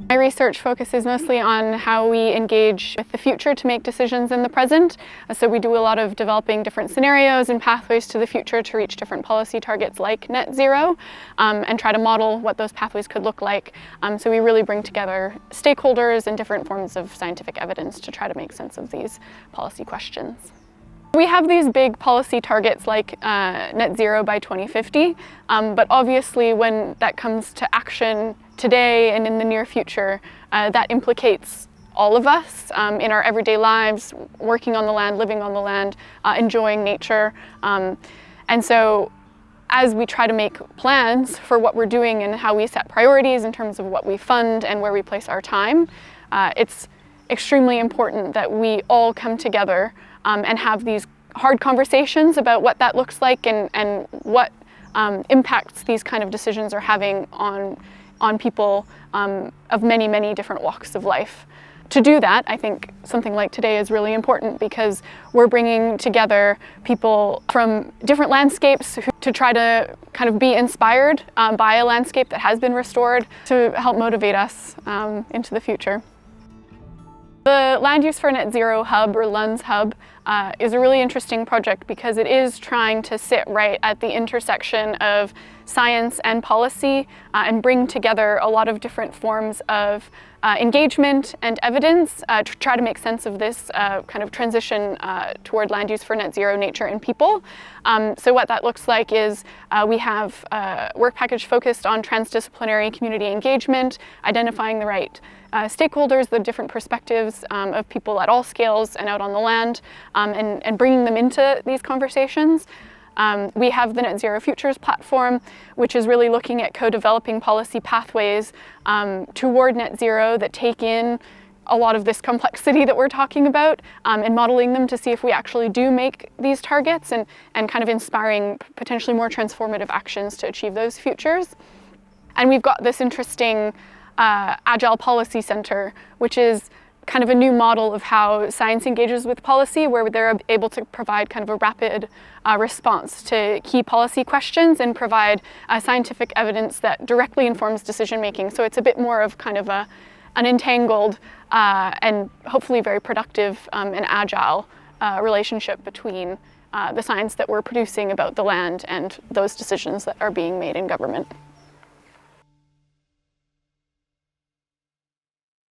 My research focuses mostly on how we engage with the future to make decisions in the present. So we do a lot of developing different scenarios and pathways to the future to reach different policy targets like net zero, and try to model what those pathways could look like. So we really bring together stakeholders and different forms of scientific evidence to try to make sense of these policy questions. We have these big policy targets like net zero by 2050, but obviously when that comes to action today and in the near future, that implicates all of us in our everyday lives, working on the land, living on the land, enjoying nature. And so as we try to make plans for what we're doing and how we set priorities in terms of what we fund and where we place our time, it's extremely important that we all come together and have these hard conversations about what that looks like and what impacts these kind of decisions are having on people of many, many different walks of life. To do that, I think something like today is really important because we're bringing together people from different landscapes to try to kind of be inspired by a landscape that has been restored to help motivate us into the future. The Land Use for Net Zero Hub, or LUNZ Hub, is a really interesting project because it is trying to sit right at the intersection of science and policy and bring together a lot of different forms of engagement and evidence to try to make sense of this kind of transition toward land use for net zero nature and people. So what that looks like is we have a work package focused on transdisciplinary community engagement, identifying the right stakeholders, the different perspectives of people at all scales and out on the land, and bringing them into these conversations. We have the Net Zero Futures platform, which is really looking at co-developing policy pathways toward net zero that take in a lot of this complexity that we're talking about and modeling them to see if we actually do make these targets and kind of inspiring potentially more transformative actions to achieve those futures. And we've got this interesting Agile Policy Center, which is kind of a new model of how science engages with policy, where they're able to provide kind of a rapid response to key policy questions and provide scientific evidence that directly informs decision making. So it's a bit more of kind of an unentangled and hopefully very productive and agile relationship between the science that we're producing about the land and those decisions that are being made in government.